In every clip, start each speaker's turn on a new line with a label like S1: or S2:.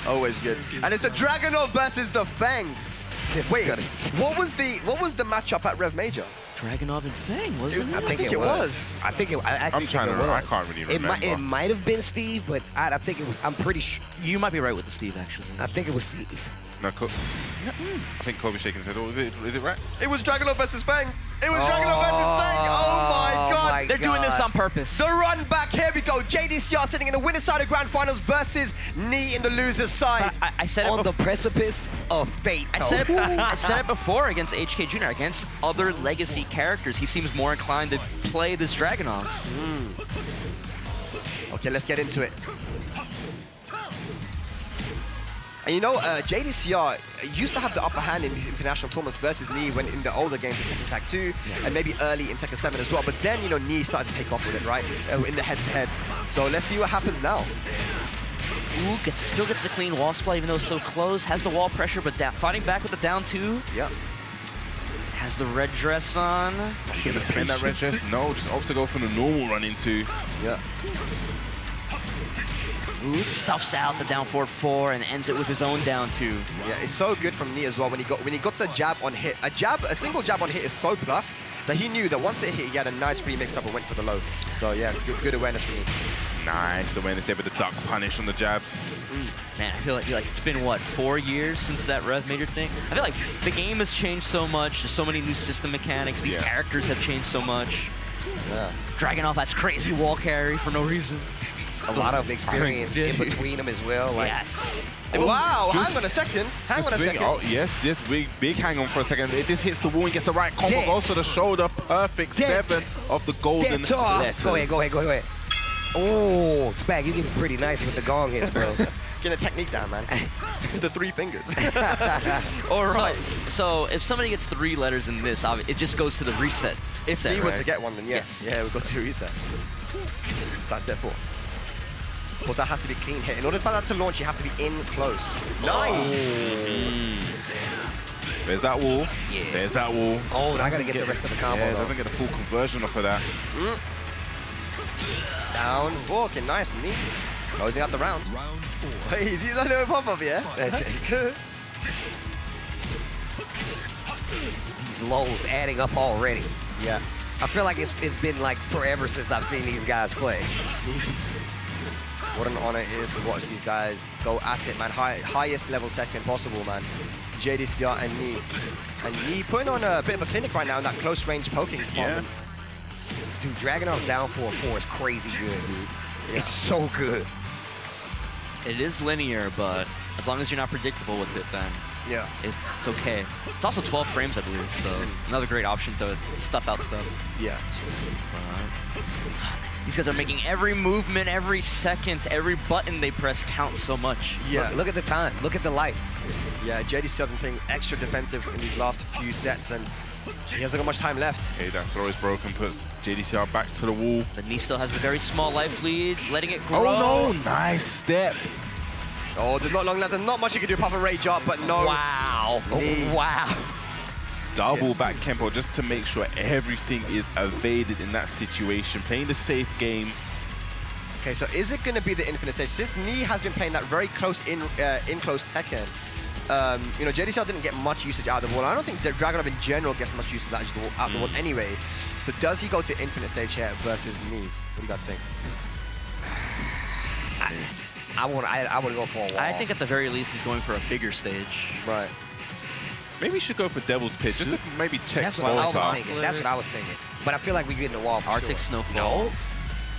S1: Always good. And it's the Dragunov versus the Fang. Wait, what was the matchup at Rev Major?
S2: Dragunov and Fang, wasn't it?
S1: I think it was.
S3: I think it. I actually think it was.
S4: I can't really remember.
S3: It might have been Steve, but I think it was. I'm pretty sure.
S2: You might be right with the Steve, actually.
S3: I think it was Steve.
S4: No, I think Kobe shaking his head. Or is it right?
S1: It was Dragunov versus Fang. It was Dragunov versus Fang. Oh my god.
S2: They're doing this on purpose.
S1: The run back. Here we go. JDCR sitting in the winner's side of Grand Finals versus Knee in the loser's side.
S2: I said
S3: on the precipice of fate.
S2: I said it before against HK Jr. Against other legacy characters, he seems more inclined to play this Dragunov.
S1: Okay, let's get into it. And you know, JDCR used to have the upper hand in these international tournaments versus Knee when in the older games in Tekken Tag 2 and maybe early in Tekken 7 as well. But then, you know, Knee started to take off with it, right? In the head-to-head. So let's see what happens now.
S2: Ooh, still gets the clean wall split even though it's so close. Has the wall pressure, but fighting back with the down 2.
S1: Yeah.
S2: Has the red dress on.
S4: Are you gonna spend that red dress? No, just opts to go for the normal run into.
S1: Yeah.
S2: Ooh, stuffs out the down forward 4 and ends it with his own down 2.
S1: Yeah, it's so good from Knee as well when he got the jab on hit. A single jab on hit is so plus that he knew that once it hit, he had a nice free mix up and went for the low. So yeah, good awareness from Knee.
S4: Nice awareness there with the duck punish on the jabs.
S2: Man, I feel like it's been what, 4 years since that Rev Major thing? I feel like the game has changed so much. There's so many new system mechanics. These characters have changed so much.
S1: Yeah.
S2: Dragunov has crazy wall carry for no reason.
S3: A lot of experience in between them as well. Like,
S2: yes.
S1: Wow, hang on a second. Hang on a second.
S4: Oh, yes, this big hang on for a second. This hits the wall and gets the right combo. Goes to the shoulder. Perfect 7 of the golden letters.
S3: Go ahead. Oh, Spag, you getting pretty nice with the gong hits, bro.
S1: Get a technique down, man. The 3 fingers.
S2: All right. So if somebody gets 3 letters in this, it just goes to the reset.
S1: If he was to get one, then yes. Yeah, we've got to reset. Side step 4. Of course, that has to be clean hit. In order for that to launch, you have to be in close. Nice!
S4: There's that wall.
S2: Yeah.
S4: There's that wall.
S3: Oh, I gotta get the rest of the combo.
S4: Yeah, doesn't get a full conversion off of that.
S1: Down, walking, nice, Knee. Closing out the round.
S5: Round 4.
S1: Hey, he's a little pop-up, yeah?
S3: That's it. These lows adding up already.
S1: Yeah.
S3: I feel like it's been like forever since I've seen these guys play.
S1: What an honor it is to watch these guys go at it, man. Highest level Tekken possible, man. JDCR and Knee. And Knee putting on a bit of a clinic right now in that close range poking.
S4: Yeah.
S3: Dude, Dragunov's down 4-4 is crazy good, dude. Yeah. It's so good.
S2: It is linear, but as long as you're not predictable with it, then
S1: Yeah.
S2: it's okay. It's also 12 frames, I believe, so another great option to stuff out stuff.
S1: Yeah.
S2: These guys are making every movement, every second, every button they press counts so much.
S1: Yeah.
S3: Look at the time. Look at the light.
S1: Yeah, JDCR been playing extra defensive in these last few sets, and he hasn't got much time left.
S4: Okay, that throw is broken, puts JDCR back to the wall.
S2: But Knee still has a very small life lead, letting it grow.
S4: Oh no, nice step.
S1: Oh, there's not long left. There's not much you can do apart from rage up, but no.
S3: Wow.
S1: Knee.
S3: Wow.
S4: Double back Kempo just to make sure everything is evaded in that situation. Playing the safe game.
S1: Okay, so is it going to be the infinite stage? Since Knee has been playing that very close in-close Tekken, you know, JDCR didn't get much usage out of the wall. I don't think Dragunov in general gets much usage out of the wall anyway. So does he go to infinite stage here versus Knee? What do you guys think?
S3: I want to go for a wall.
S2: I think at the very least he's going for a bigger stage.
S1: Right.
S4: Maybe we should go for Devil's Pit, just to maybe check
S3: That's what I was
S4: Volta.
S3: thinking. That's what I was thinking. But I feel like we're getting the wall for
S2: Arctic
S3: sure.
S2: Snowfall.
S3: No.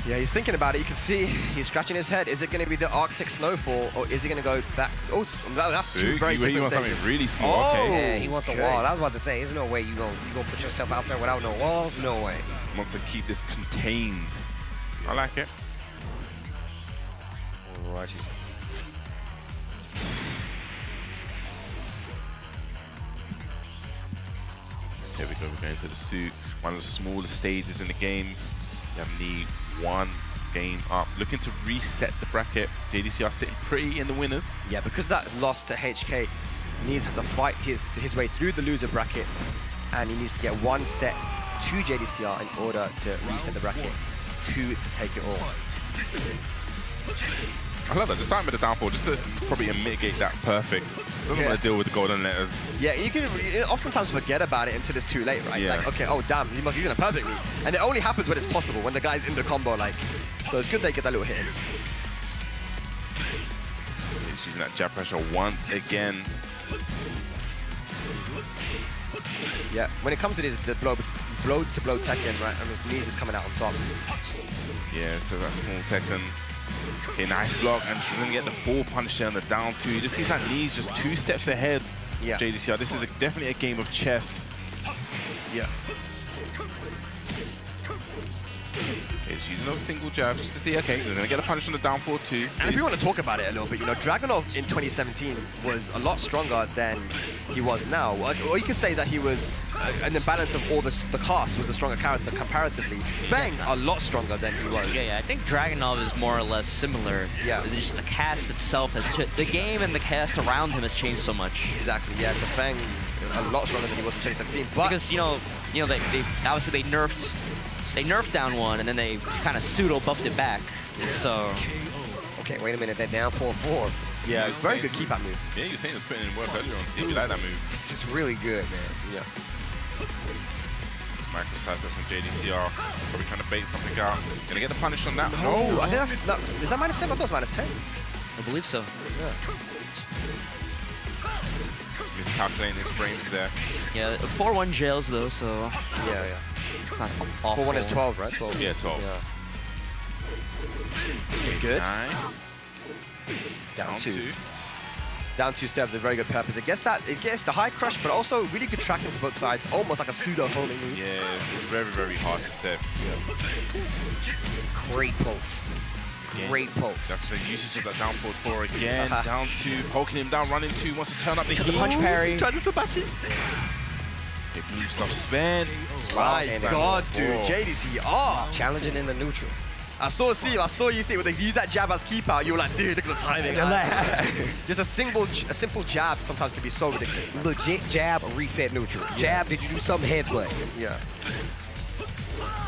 S1: Yeah, he's thinking about it. You can see he's scratching his head. Is it going to be the Arctic Snowfall, or is he going to go back? Oh, that's two very
S4: He
S1: different
S4: wants
S1: stages.
S4: something really small.
S1: Oh.
S4: Okay.
S3: Yeah, he wants the wall. I was about to say, there's no way you gonna put yourself out there without no walls. No way.
S4: Wants to keep this contained. I like it.
S1: Alrighty.
S4: Here we go, we're going to the suit. One of the smallest stages in the game. You have Knee 1 game up. Looking to reset the bracket. JDCR sitting pretty in the winners.
S1: Yeah, because that loss to HK, needs to fight his way through the loser bracket, and he needs to get one set to JDCR in order to reset the bracket to take it all.
S4: I love that. Just starting with the downfall, just to probably mitigate that perfect. Doesn't want to deal with the golden letters.
S1: Yeah, you can oftentimes forget about it until it's too late, right?
S4: Yeah.
S1: Like, okay, oh damn, he's gonna perfect me. And it only happens when it's possible, when the guy's in the combo, like. So it's good they get that little hit in.
S4: He's using that jab pressure once again.
S1: Yeah, when it comes to this, the blow-to-blow Tekken, right? I mean, knees is coming out on top.
S4: Yeah, so that small Tekken. Okay, nice block, and she's gonna get the full punish there on the down two. You just see that knees just 2 steps ahead.
S1: Yeah.
S4: JDCR, this is definitely a game of chess.
S1: Yeah.
S4: Okay, she's using those single jabs just to see, okay, they're gonna get a punish on the down four too.
S1: And if you want to talk about it a little bit, you know, Dragunov in 2017 was a lot stronger than he was now. Or you could say that he was, in the balance of all the cast, was a stronger character comparatively. Feng, a lot stronger than he was.
S2: Yeah, I think Dragunov is more or less similar.
S1: Yeah.
S2: It's just the cast itself the game and the cast around him has changed so much.
S1: Exactly, yeah, so Feng, a lot stronger than he was in 2017. But
S2: Because, you know, they obviously they nerfed down one and then they kind of pseudo buffed it back. So
S3: Okay, wait a minute. That down 4-4.
S1: yeah, it's a very good keep out move.
S4: Yeah, you're saying it's putting in work earlier on. See if you like that move.
S3: This is really good, man.
S1: Yeah.
S4: Micro sidestep from JDCR. Probably trying to bait something out. Gonna get the punish on that.
S1: Oh, I think is that -10? I thought it was -10.
S2: I believe so.
S1: Yeah.
S4: Miscalculating his frames there.
S2: Yeah, 4-1 jails though, so
S1: Yeah.
S2: not awful.
S1: 4-1 is 12, right? 12.
S4: Yeah, 12.
S1: Yeah. Good.
S4: Nice.
S1: Down two.
S4: 2.
S1: Down 2 steps a very good purpose. It gets the high crush, but also really good tracking to both sides, almost like a pseudo homing move.
S4: Yeah, it's very, very hard to step.
S3: Great pokes. Great pokes.
S4: That's the usage of that down forward 4 again. Down 2, poking him down, running 2, wants to turn up the heat.
S2: punch parry.
S1: Try to Sabaki.
S4: Big blue stuff spin.
S1: My
S3: and
S1: God,
S3: then-
S1: dude,
S3: Oh.
S1: JDCR.
S3: Challenging in the neutral.
S1: I saw Steve, I saw you see when they use that jab as keep out, you were like, dude, look at the timing. Just a simple jab sometimes can be so ridiculous, man.
S3: Legit jab, reset neutral. Jab, did you do something headbutt?
S1: Yeah.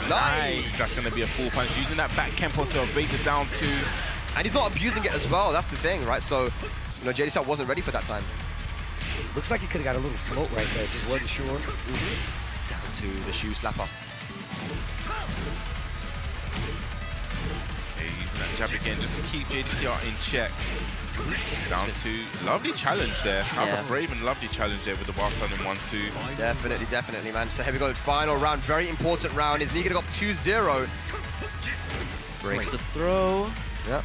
S4: Nice. That's going to be a full punch. Using that back kempo to evade the down 2.
S1: And he's not abusing it as well, that's the thing, right? So, you know, JDCR wasn't ready for that time.
S3: Looks like he could have got a little float right there, just wasn't sure.
S1: Down to the shoe slapper.
S4: Okay, using that jab again just to keep JDCR in check. Down 2. Lovely challenge there. That was a brave and lovely challenge there with the wild stun in 1-2.
S1: Definitely, man. So here we go, final round, very important round. Is Liga got 2-0.
S2: Breaks the throw.
S1: Yep.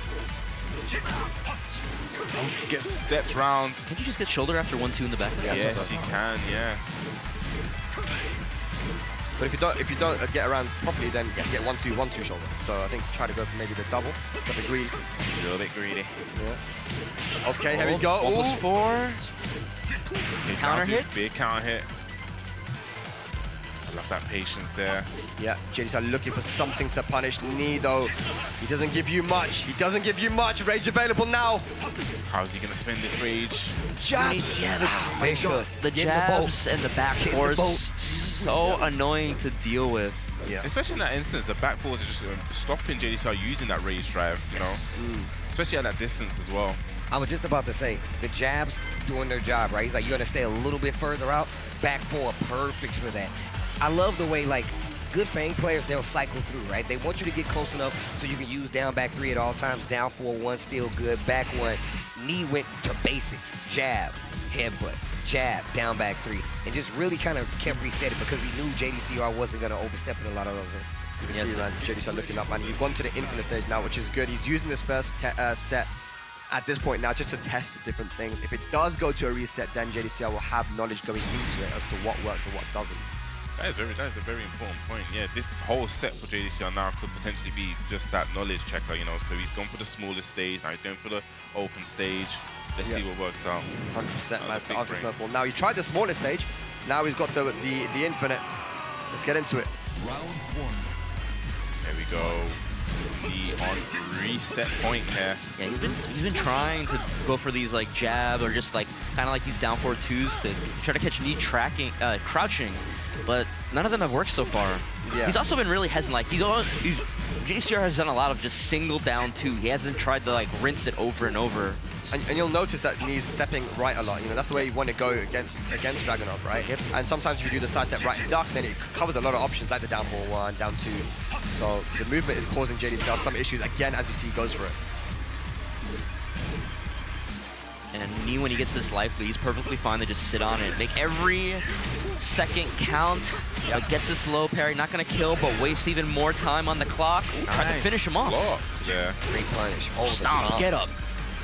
S4: Gets stepped round.
S2: Can't you just get shoulder after 1-2 in the back?
S1: Yeah.
S4: Yes, you can, yeah.
S1: But if you don't get around properly, then you get 1-2, 1-2 shoulder. So I think try to go for maybe the double. Got the greed.
S4: A little bit greedy.
S1: Yeah. Okay, here we go.
S2: 1+4.
S4: Okay,
S2: Counter
S4: down 2,
S2: hit.
S4: big counter hit. I love that patience there.
S1: Yeah, JDCR looking for something to punish Nido. He doesn't give you much. Rage available now.
S4: How's he going to spin this rage?
S1: Jabs.
S2: Yeah,
S3: They should.
S2: the
S3: Get in the boat.
S2: jabs and the back
S3: Get in the
S2: force, so annoying to deal with.
S1: Yeah.
S4: Especially in that instance, the back force is just stopping JDCR using that rage drive, you know? Especially at that distance as well.
S3: I was just about to say, the jabs doing their job, right? He's like, you're gonna stay a little bit further out. Back four, perfect for that. I love the way, like, good Fang players, they'll cycle through, right? They want you to get close enough so you can use down back 3 at all times. Down 4-1, still good. Back 1, knee went to basics. Jab, headbutt, jab, down back 3. And just really kind of kept resetting because he knew JDCR wasn't gonna overstep in a lot of those instances.
S1: You can see, man, JDCR looking up, man. He's gone to the infinite stage now, which is good. He's using this first set at this point now just to test different things. If it does go to a reset, then JDCR will have knowledge going into it as to what works and what doesn't.
S4: That is a very important point. Yeah, this whole set for JDCR now could potentially be just that knowledge checker, you know. So he's gone for the smallest stage, now he's going for the open stage. Let's see what works out.
S1: 100%, man. It's the answer snowfall. Now he tried the smallest stage. Now he's got the infinite. Let's get into it.
S5: Round 1.
S4: There we go. He on reset point here.
S2: Yeah, he's been trying to go for these like jab or just like kind of like these down forward twos to try to catch knee crouching, but none of them have worked so far.
S1: Yeah.
S2: He's also been really hesitant. Like he's JDCR has done a lot of just single down 2. He hasn't tried to like rinse it over and over.
S1: And you'll notice that Knee's stepping right a lot. You know, that's the way you want to go against Dragunov, right? Yep. And sometimes if you do the side step right and duck, then it covers a lot of options like the down 4-1, down 2. So the movement is causing JDCR some issues again as you see he goes for it.
S2: And Knee, when he gets this life lead, he's perfectly fine to just sit on it. Make every second count. Like gets this low parry, not gonna kill, but waste even more time on the clock. Ooh, try to finish him off.
S4: Yeah.
S3: Great punish. Oh,
S2: Stop, get up.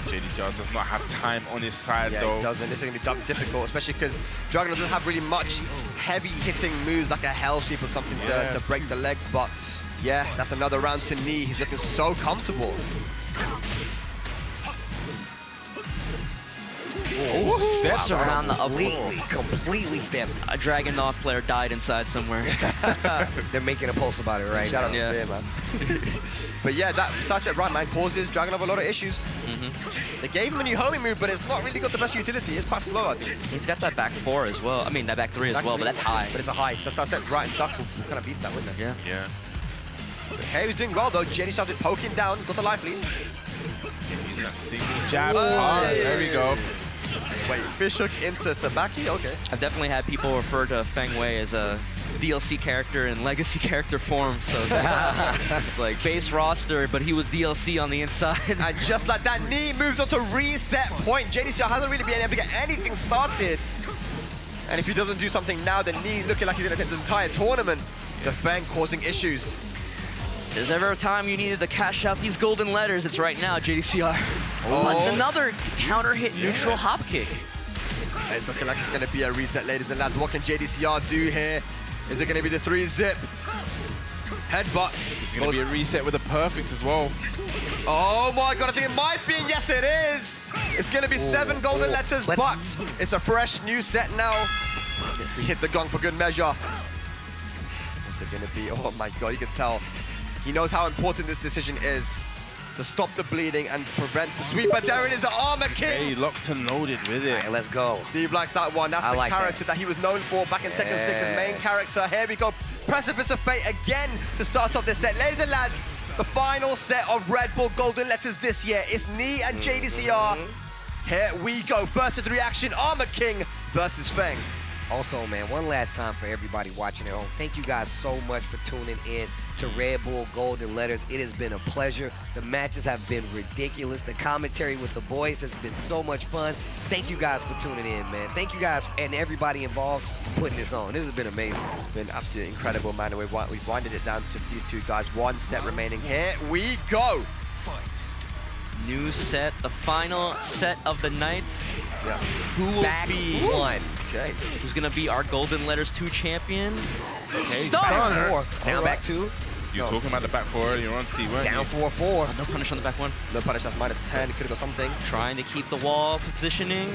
S4: JDCR does not have time on his side
S1: Yeah,
S4: though.
S1: he doesn't. This is going to be difficult, especially because Dragunov doesn't have really much heavy hitting moves like a hell sweep or something to break the legs. But yeah, that's another round to Knee. He's looking so comfortable.
S2: Oh, steps around the up.
S3: Completely stepped.
S2: A Dragunov player died inside somewhere.
S3: They're making a post about it right
S1: Shout out
S3: now.
S1: to man. But yeah, that side step right, man, causes Dragunov a lot of issues. They gave him a new homing move, but it's not really got the best utility. It's quite slow, I think.
S2: He's got that back 4 as well. I mean, that back 3 as well, but that's high.
S1: But it's a high. So side step right and duck will kind of beat that, wouldn't it?
S2: Yeah.
S4: Yeah.
S1: But Harry's doing well, though. JDCR did poking down, got the life lead.
S4: Using a single jab.
S1: Hey.
S4: There we go.
S1: Wait, fish hook into Sabaki? Okay.
S2: I've definitely had people refer to Feng Wei as a DLC character in legacy character form, so it's like base roster, but he was DLC on the inside.
S1: And just like that, Knee moves on to reset point. JDCR hasn't really been able to get anything started. And if he doesn't do something now, then Knee looking like he's going to take the entire tournament. The Feng causing issues.
S2: If there's ever a time you needed to cash out these golden letters, it's right now, JDCR.
S1: Oh.
S2: Another counter hit neutral hop kick.
S1: It's looking like it's going to be a reset, ladies and lads. What can JDCR do here? Is it going to be the 3-zip? Headbutt.
S4: It's going to be a reset with a perfect as well.
S1: Oh my god, I think it might be. Yes, it is. It's going to be 7 golden letters, but it's a fresh new set now. We hit the gong for good measure. What's it going to be? Oh my god, you can tell. He knows how important this decision is to stop the bleeding and prevent the sweep. But there it is, the Armor King.
S4: Hey, locked and loaded with it.
S3: All right, let's go.
S1: Steve likes that one. That's the character that he was known for back in Tekken 6, his main character. Here we go. Precipice of Fate again to start off this set. Ladies and lads, the final set of Red Bull Golden Letters this year is Knee and JDCR. Here we go. Burst of reaction. Armor King versus Feng.
S3: Also, man, one last time for everybody watching at home, thank you guys so much for tuning in to Red Bull Golden Letters. It has been a pleasure. The matches have been ridiculous. The commentary with the boys has been so much fun. Thank you guys for tuning in, man. Thank you guys and everybody involved for putting this on. This has been amazing.
S1: It's been absolutely incredible, man. We've winded it down to just these two guys. One set remaining. Here we go. Fight.
S2: New set, the final set of the night.
S1: Yeah.
S2: Who will be
S3: one?
S1: Okay.
S2: Who's gonna be our Golden Letters 2 champion?
S3: Okay,
S2: Start!
S3: Down back 2.
S4: You were talking about the back 4 earlier on, Steve, weren't
S3: Down
S4: you?
S3: 4-4.
S2: No punish on the back 1.
S1: No punish, that's -10. It could have got something.
S2: Trying to keep the wall positioning.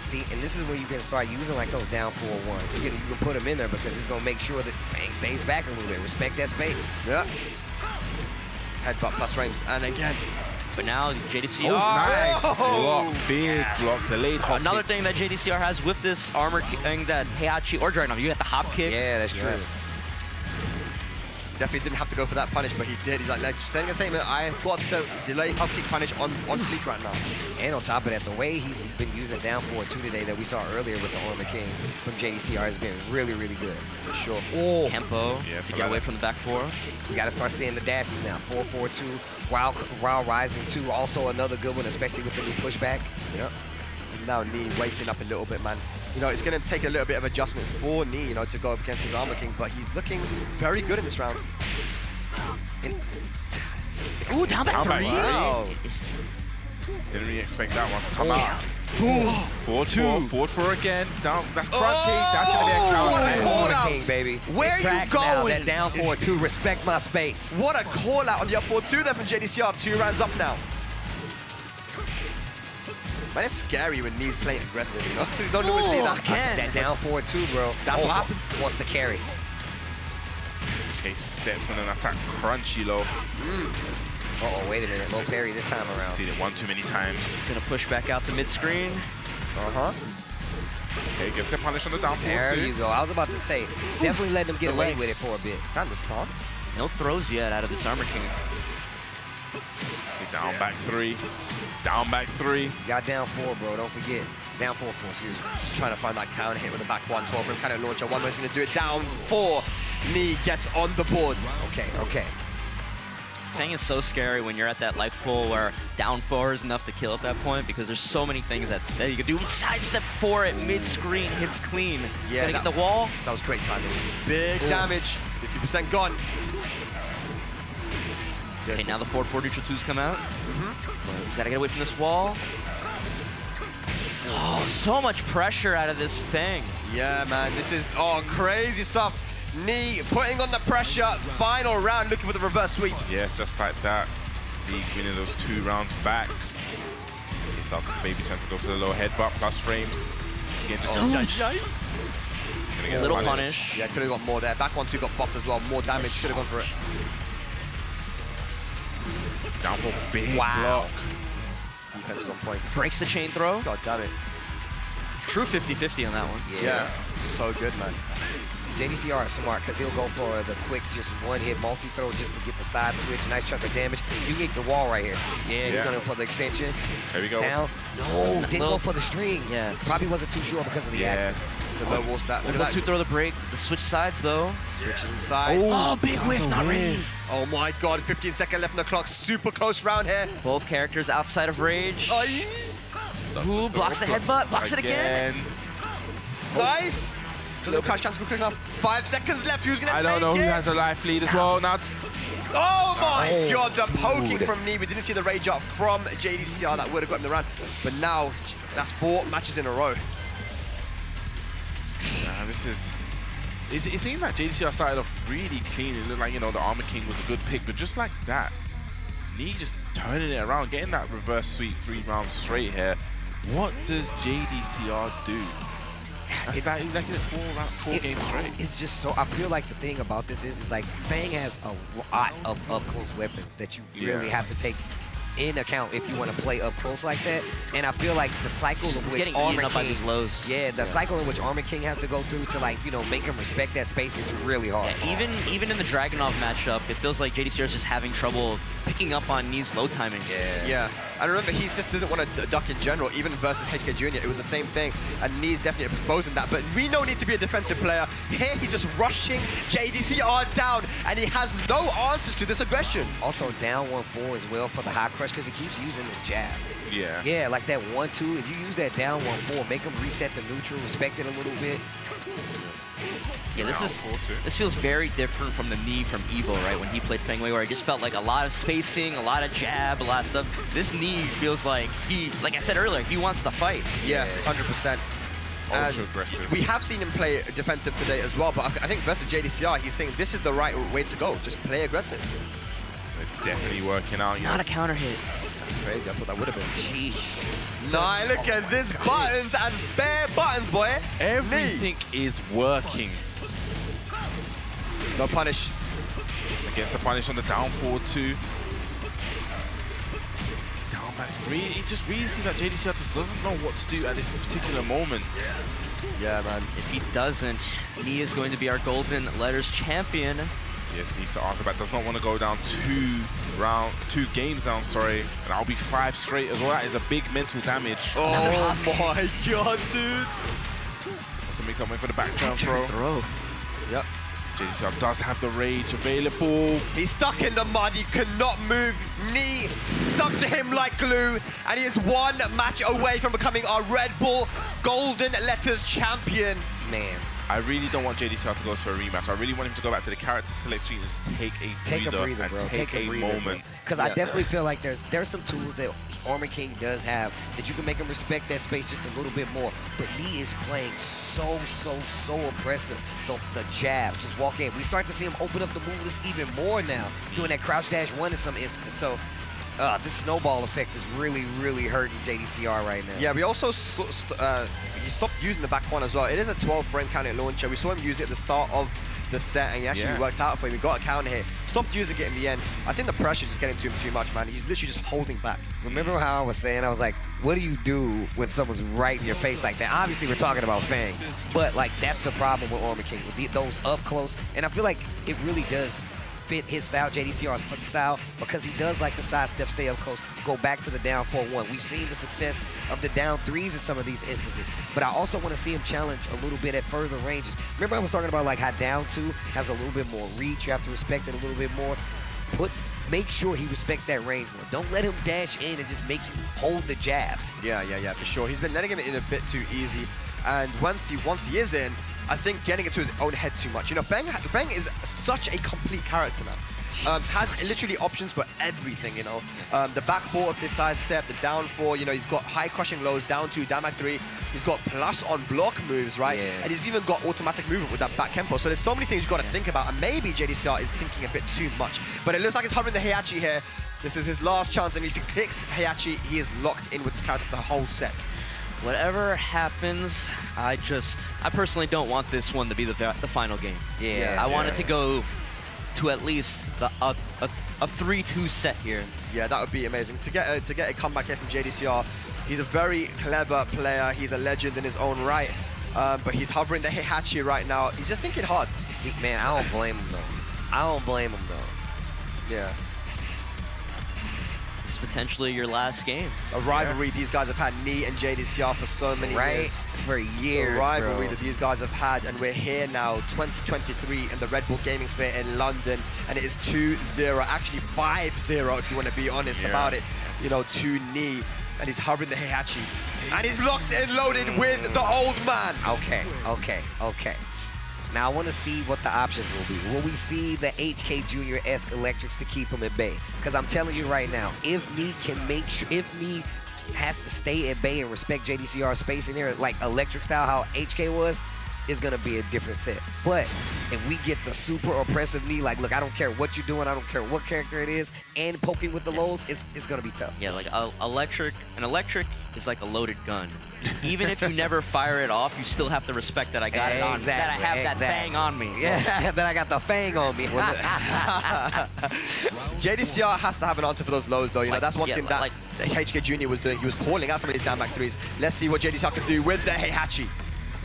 S3: See, and this is where you can start using like those down 4-1s. You can put them in there because it's gonna make sure that Fang stays back a little bit. Respect that space.
S1: Yeah. Headbutt plus frames. And again.
S2: But now JDCR.
S4: Oh, nice.
S1: Oh!
S4: Block, big block, delayed hop
S2: Another
S4: kick.
S2: thing that JDCR has with this armor thing that Heihachi or Dragunov, you got the hop kick.
S3: Yeah, that's true.
S1: Yes. Definitely didn't have to go for that punish, but he did. He's like saying the statement, I've got the delay hop kick punish on fleek right now.
S3: And on top of that, the way he's been using down 4-2 today that we saw earlier with the Armor King from JDCR has been really, really good.
S1: For sure.
S3: Oh,
S2: Tempo
S4: Yeah,
S2: to get away from the back 4.
S3: we got to start seeing the dashes now. 4-4-2, while rising 2. Also another good one, especially with the new pushback.
S1: Yeah. And now Knee waking up a little bit, man. You know, it's going to take a little bit of adjustment for Knee, you know, to go up against his Armor King, but he's looking very good in this round.
S2: Ooh, down back 3.
S1: Wow.
S4: Didn't really expect that one to come out. Forward 4, forward 4 again. Down, that's crunchy. That's going to be a
S1: Oh,
S3: Armor
S1: call out.
S3: King, baby.
S1: Where
S3: It
S1: are you
S3: tracks now,
S1: going?
S3: that down 4-2, respect my space.
S1: What a call out on the up 4-2 there from JDCR. 2 rounds up now. Man, it's scary when Knee's playing aggressive, you know? You don't normally see that.
S2: Again.
S3: That down 4-2, bro.
S1: That's what happens.
S3: Wants to carry.
S4: Okay, steps and an attack crunchy low.
S3: Uh-oh, wait a minute. Low parry this time around.
S4: Seen it one too many times.
S2: Gonna push back out to mid-screen.
S1: Uh-huh.
S4: Okay, gets a punish on the down 4
S3: There
S4: too.
S3: you go. I was about to say, definitely let them get away
S1: legs.
S3: with it for a bit.
S1: And the stance.
S2: No throws yet out of this Armor King.
S4: Down back 3. Down back 3.
S3: Got down 4, bro. Don't forget. Down 4, excuse me.
S1: Just trying to find that counter hit with the back 112 from counter launcher. One way's going to do it. Down 4. Knee gets on the board.
S3: Okay, okay.
S2: Fang is so scary when you're at that life pool where down 4 is enough to kill at that point because there's so many things that you can do. Sidestep 4 at mid-screen, hits clean.
S1: Yeah,
S2: Gonna get the wall.
S1: That was great timing. Big damage. 50% gone.
S2: Okay, now the forward 4 neutral 2s come out. He's gotta get away from this wall. Oh, so much pressure out of this Fang.
S1: Yeah, man, this is, crazy stuff. Knee putting on the pressure. Final round, looking for the reverse sweep.
S4: Yes, just like that. League winning those 2 rounds back. He starts with baby chance to go for the low headbutt plus frames. Again, just gonna get
S2: A little punish.
S1: Yeah, could have got more there. Back 1-2 got buffed as well. More damage, should have gone for it.
S4: Down for big
S1: Wow.
S4: block.
S1: Defense is on point.
S2: Breaks the chain throw.
S1: God damn it.
S2: True 50-50 on that one.
S1: Yeah. So good, man.
S3: JDCR is smart because he'll go for the quick, just one-hit multi-throw just to get the side switch. Nice chunk of damage. You get the wall right here. Yeah, he's going for the extension.
S4: There we go.
S3: Down. No, didn't
S2: Little-
S3: go for the string.
S2: Yeah.
S3: Probably wasn't too sure because of the
S4: Yes.
S3: axis.
S1: The low wall's back. Look at
S2: Those two
S1: that.
S2: throw the break. The switch sides though.
S1: Switches inside.
S2: Oh, big whiff, not ready.
S1: Oh my god, 15 seconds left on the clock. Super close round here.
S2: Both characters outside of rage.
S1: Aye.
S2: Ooh, blocks the headbutt, blocks it again.
S1: Nice. Little crash chance quick enough. 5 seconds left. Who's gonna take it?
S4: I don't know who has a life lead as well. Now,
S1: Oh my god, the poking
S3: dude.
S1: from Knee. We didn't see the rage up from JDCR. That would have got him the round. But now, that's 4 matches in a row.
S4: this is. It seems like JDCR started off really clean. It looked like, the Armor King was a good pick, but just like that, Knee just turning it around, getting that reverse sweep 3 rounds straight here. What does JDCR do? That's like 4 games straight.
S3: It's just so, I feel like the thing about this is like Fang has a lot of up-close weapons that you really have to take in account if you want to play up close like that. And I feel like the cycle of
S2: He's
S3: which
S2: getting
S3: Armor
S2: eaten up by
S3: King,
S2: these lows.
S3: cycle in which Armor King has to go through to make him respect that space is really hard.
S2: Yeah, even in the Dragunov matchup, it feels like JDCR is just having trouble picking up on Knee's low timing.
S1: Yeah. I remember he just didn't want to duck in general, even versus HK Jr. It was the same thing, and Knee's definitely exposing that. But we know need to be a defensive player. Here he's just rushing JDCR down, and he has no answers to this aggression.
S3: Also down 1-4 as well for the high crush because he keeps using this jab.
S4: Yeah.
S3: Yeah, like that 1-2. If you use that down 1-4, make him reset the neutral, respect it a little bit.
S2: Yeah, this feels very different from the Knee from Evo, right? When he played Fengwei, where I just felt like a lot of spacing, a lot of jab, a lot of stuff. This Knee feels like like I said earlier, he wants to fight.
S1: Yeah, 100%.
S4: Ultra aggressive.
S1: We have seen him play defensive today as well, but I think versus JDCR, he's saying this is the right way to go. Just play aggressive.
S4: It's definitely working out.
S2: Not a counter hit.
S1: That's crazy. I thought that would have been.
S3: Jeez.
S1: Nah, look at this buttons and bare buttons, boy.
S4: Everything is working.
S1: No punish.
S4: Against the punish on the down 4-2. Down back 3. It just really seems like JDCR just doesn't know what to do at this particular moment.
S1: Yeah, man.
S2: If he doesn't, Knee is going to be our Golden Letters champion.
S4: Yes, needs to answer back. Does not want to go down 2 games down, sorry. And I'll be 5 straight as well. That is a big mental damage.
S1: Oh my god, dude.
S4: Just to make something for the back turn throw.
S1: Yep.
S4: JDCR does have the rage available.
S1: He's stuck in the mud. He cannot move. Knee stuck to him like glue. And he is 1 match away from becoming our Red Bull Golden Letters champion.
S3: Man.
S4: I really don't want JDCR to go for a rematch. I really want him to go back to the character select screen and just take a breather,
S3: bro.
S4: and take a moment.
S3: Because I definitely feel like there's some tools that Armor King does have that you can make him respect that space just a little bit more. But Knee is playing so oppressive. The jab, just walk in. We start to see him open up the move list even more now, doing that crouch dash 1 in some instances. So this snowball effect is really hurting JDCR right now.
S1: Yeah, we also he stopped using the back 1 as well. It is a 12-frame counter launcher. We saw him use it at the start of the set, and he actually worked out for him. He got a counter hit. Stopped using it in the end. I think the pressure just getting to him too much, man. He's literally just holding back.
S3: Remember how I was saying, I was like, what do you do when someone's right in your face like that? Obviously, we're talking about Fang, but like that's the problem with Armor King, with those up close. And I feel like it really does fit his style, JDCR's style, because he does like the sidestep, stay up close, go back to the down 4-1. We've seen the success of the down 3s in some of these instances, but I also want to see him challenge a little bit at further ranges. Remember I was talking about like how down 2 has a little bit more reach. You have to respect it a little bit more. Make sure he respects that range more. Don't let him dash in and just make you hold the jabs.
S1: Yeah, for sure. He's been letting him in a bit too easy, and once he is in, I think getting it to his own head too much. You know, Feng is such a complete character now. Has literally options for everything, you know. The back 4 of this sidestep, the down 4, you know, he's got high crushing lows, down 2, down back 3. He's got plus on block moves, right?
S3: Yeah.
S1: And he's even got automatic movement with that back tempo. So there's so many things you've got to think about, and maybe JDCR is thinking a bit too much. But it looks like he's hovering the Heihachi here. This is his last chance, and if he clicks Heihachi, he is locked in with this character for the whole set.
S2: Whatever happens, I personally don't want this one to be the final game.
S3: Yeah.
S2: I want it to go to at least a 3-2 set here.
S1: Yeah, that would be amazing. To get a comeback here from JDCR, he's a very clever player. He's a legend in his own right, but he's hovering the Heihachi right now. He's just thinking hard.
S3: Man, I don't blame him though. Yeah.
S2: This is potentially your last game.
S1: A rivalry these guys have had, me and JDCR, for so many years.
S3: For years,
S1: A rivalry
S3: bro.
S1: that these guys have had, and we're here now, 2023, in the RedBull Gaming Sphere in London, and it is 2-0, actually 5-0 if you want to be honest about it. You know, to Knee, and he's hovering the Heihachi, and he's locked and loaded with the old man.
S3: Okay. Now I want to see what the options will be. Will we see the HK Jr.-esque electrics to keep him at bay? Because I'm telling you right now, if Knee has to stay at bay and respect JDCR's space in here, like electric style, how HK was, is going to be a different set. But if we get the super oppressive Knee, like, look, I don't care what you're doing, I don't care what character it is, and poking with the lows, it's going to be tough.
S2: Yeah, like an electric is like a loaded gun. Even if you never fire it off, you still have to respect that I got it on, that I have that fang on me.
S3: Yeah, that I got the fang on me.
S1: JDCR has to have an answer for those lows, though. You know, that's one thing that HK Jr. was doing. He was calling out some of these down back 3s. Let's see what JDCR can do with the Heihachi.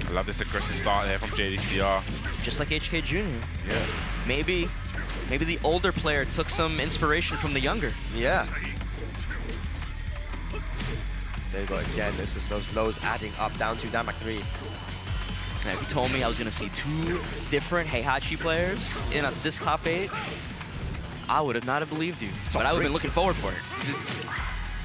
S4: I love this aggressive start there from JDCR.
S2: Just like HK Jr.
S4: Yeah.
S2: Maybe the older player took some inspiration from the younger.
S1: Yeah. There you go again. This is those lows adding up, down 2, down back 3.
S2: Now, if you told me I was going to see 2 different Heihachi players in this top 8, I would have not have believed you. But I would have been looking forward for it.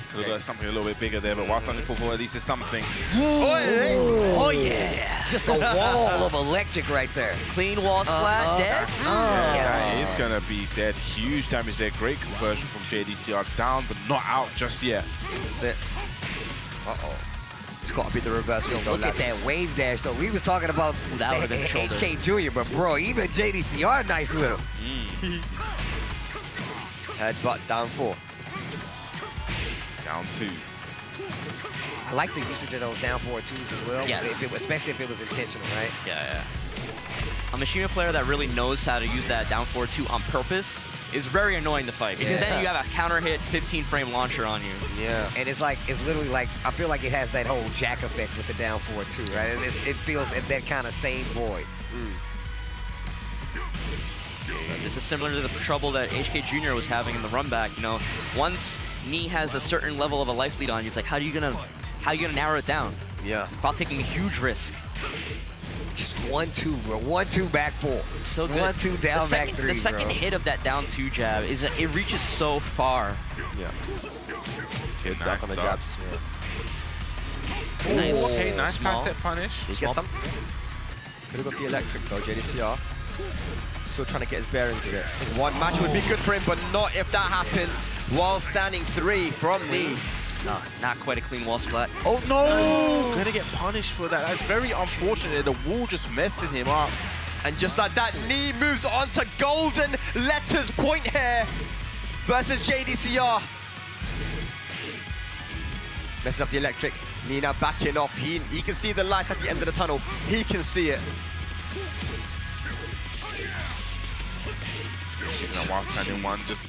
S4: Could have got something a little bit bigger there, but whilst on the football, at least it's something.
S2: Oh yeah!
S3: Just a wall of electric right there.
S2: Clean wall splat, dead?
S4: Yeah, it's going to be dead. Huge damage there. Great conversion from JDCR. Down, but not out just yet.
S1: That's it. It's got to be the reverse.
S3: Look at that wave dash, though. We was talking about
S2: that would have been shoulder.
S3: HK Jr., but bro, even JDCR nice with him.
S1: Headbutt, down 4.
S4: Down 2.
S3: I like the usage of those down 4 twos as well.
S2: Yes.
S3: Especially if it was intentional, right?
S2: Yeah. A Machina player that really knows how to use that down 4-2 on purpose is very annoying to fight, because then you have a counter hit 15-frame launcher on you.
S3: Yeah. And it's literally like, I feel like it has that whole jack effect with the down 4-2, right? It feels at that kind of same void.
S2: This is similar to the trouble that HK Jr. was having in the run back. You know, once Knee has a certain level of a life lead on you, it's like, how are you gonna narrow it down?
S1: Yeah.
S2: Without taking a huge risk.
S3: Just 1-2, bro. 1-2 back 4.
S2: So good.
S3: 1-2 down back 3.
S2: The second hit of that down 2 jab is that it reaches so far.
S1: Yeah.
S4: Good
S1: Back on the jabs. Yeah.
S2: Nice.
S4: Okay, nice
S2: Small.
S4: sidestep punish.
S1: He gets some. Could have got the electric though, JDCR. Still trying to get his bearings of it. I think one match would be good for him, but not if that happens while standing 3 from Knee.
S2: No, not quite a clean wall splat.
S4: Oh no! Gonna get punished for that. That's very unfortunate. The wall just messing him up.
S1: And just like that, Knee moves on to golden letters point here versus JDCR. Messes up the electric. Knee now backing off. He can see the light at the end of the tunnel. He can see it.
S4: And while standing 1, just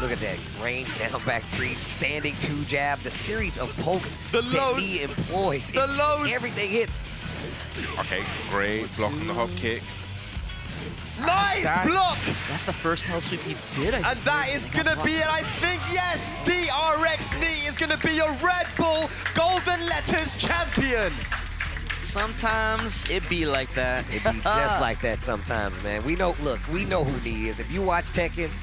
S3: Look at that. Range down back 3, standing 2 jab, the series of pokes
S1: The
S3: that
S1: lows.
S3: Knee employs.
S1: The lows.
S3: Everything hits.
S4: okay, great blocking the hop kick.
S1: Nice
S4: That-
S1: block!
S2: That's the first hell sweep he did. I
S1: And that is going to be it, I think. Yes, DRX Knee is going to be your Red Bull Golden Letters champion.
S2: Sometimes it be like that.
S3: It be just like that sometimes, man. We know, look, we know who he is. If you watch Tekken,